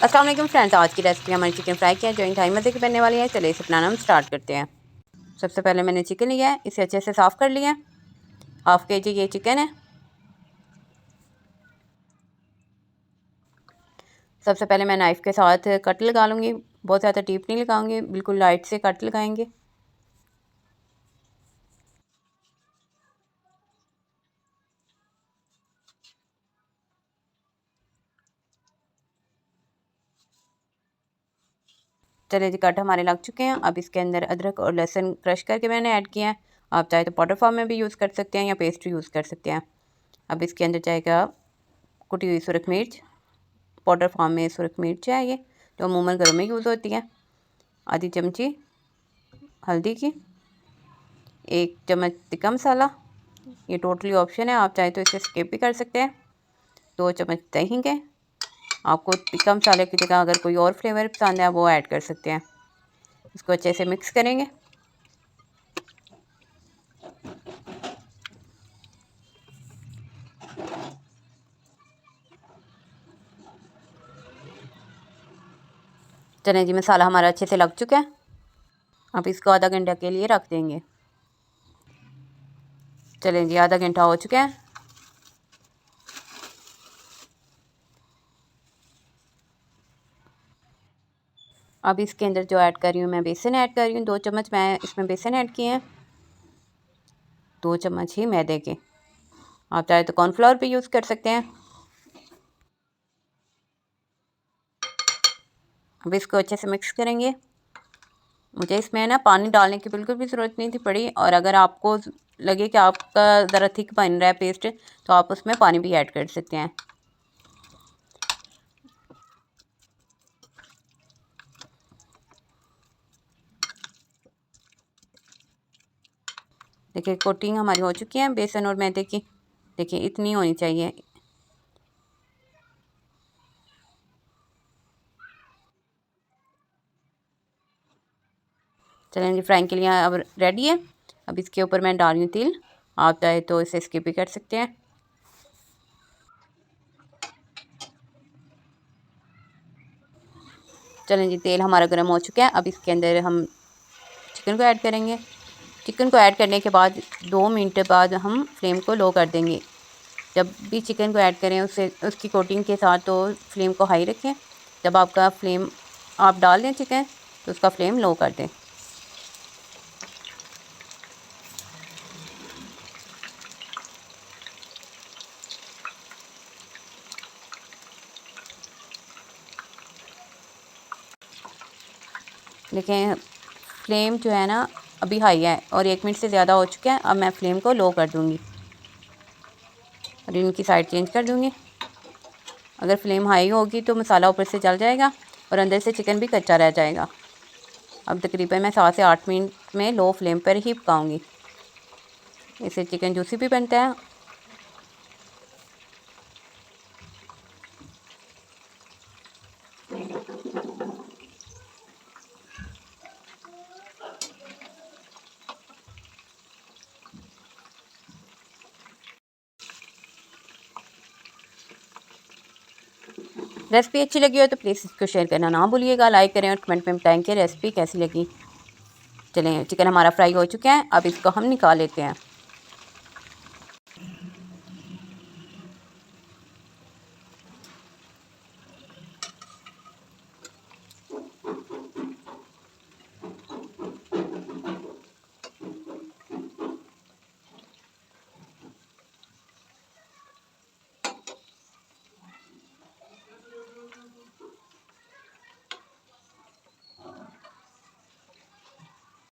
अस्सलाम वालेकुम फ्रेंड्स, आज की रेसिपी हमारी चिकन फ्राई की है जो इंतहाई मज़े की बनने वाली है। चलिए इसे बनाना हम स्टार्ट करते हैं। सबसे पहले मैंने चिकन लिया है, इसे अच्छे से साफ़ कर लिया है। हाफ़ के जी ये चिकन है। सबसे पहले मैं नाइफ़ के साथ कट लगा लूँगी। बहुत ज़्यादा डीप नहीं लगाऊंगी, बिल्कुल लाइट से कट लगाएंगे। चलिए जी, कट हमारे लग चुके हैं। अब इसके अंदर अदरक और लहसुन क्रश करके मैंने ऐड किया है। आप चाहे तो पाउडर फॉर्म में भी यूज़ कर सकते हैं या पेस्ट यूज़ कर सकते हैं। अब इसके अंदर जाएगा कुटी हुई सुरख मिर्च। पाउडर फॉर्म में सुरख मिर्च है ये, जो अमूमन घरों में यूज़ होती है। आधी चमची हल्दी की, 1 चम्मच टिक्का मसाला, ये टोटली ऑप्शन है, आप चाहे तो इसे स्किप भी कर सकते हैं। 2 चम्मच दही के, आपको टिक्का मसाले की जगह अगर कोई और फ्लेवर पसंद है वो ऐड कर सकते हैं। इसको अच्छे से मिक्स करेंगे। चने जी, मसाला हमारा अच्छे से लग चुका है। अब इसको आधा घंटा के लिए रख देंगे। चलें जी, आधा घंटा हो चुका है। अब इसके अंदर जो ऐड कर रही हूँ मैं बेसन ऐड कर रही हूँ। 2 चम्मच मैं इसमें बेसन ऐड किए हैं, 2 चम्मच ही मैदे के। आप चाहे तो कॉर्नफ्लोर भी यूज़ कर सकते हैं। अब इसको अच्छे से मिक्स करेंगे। मुझे इसमें ना पानी डालने की बिल्कुल भी ज़रूरत नहीं थी पड़ी, और अगर आपको लगे कि आपका ज़रा थिक बन रहा है पेस्ट, तो आप उसमें पानी भी ऐड कर सकते हैं। देखिए कोटिंग हमारी हो चुकी है बेसन और मैदे की। देखिए इतनी होनी चाहिए। चलें जी, फ्राइंग के लिए अब रेडी है। अब इसके ऊपर मैं डाल रही हूँ तेल। आप चाहे तो इसे स्किप भी कर सकते हैं। चलें जी, तेल हमारा गर्म हो चुका है। अब इसके अंदर हम चिकन को ऐड करेंगे। चिकन को ऐड करने के बाद 2 मिनट बाद हम फ्लेम को लो कर देंगे। जब भी चिकन को ऐड करें उससे उसकी कोटिंग के साथ तो फ्लेम को हाई रखें। जब आपका फ्लेम आप डाल दें चिकन, तो उसका फ्लेम लो कर दें। देखें फ्लेम जो है ना अभी हाई है और 1 मिनट से ज़्यादा हो चुका है। अब मैं फ्लेम को लो कर दूँगी और इनकी साइड चेंज कर दूँगी। अगर फ्लेम हाई होगी तो मसाला ऊपर से जल जाएगा और अंदर से चिकन भी कच्चा रह जाएगा। अब तकरीबन मैं 7 से 8 मिनट में लो फ्लेम पर ही पकाऊँगी। इससे चिकन जूसी भी बनता है। रेसिपी अच्छी लगी हो तो प्लीज़ इसको शेयर करना ना भूलिएगा। लाइक करें और कमेंट में बताएं कि रेसिपी कैसी लगी। चलें, चिकन हमारा फ्राई हो चुका है। अब इसको हम निकाल लेते हैं।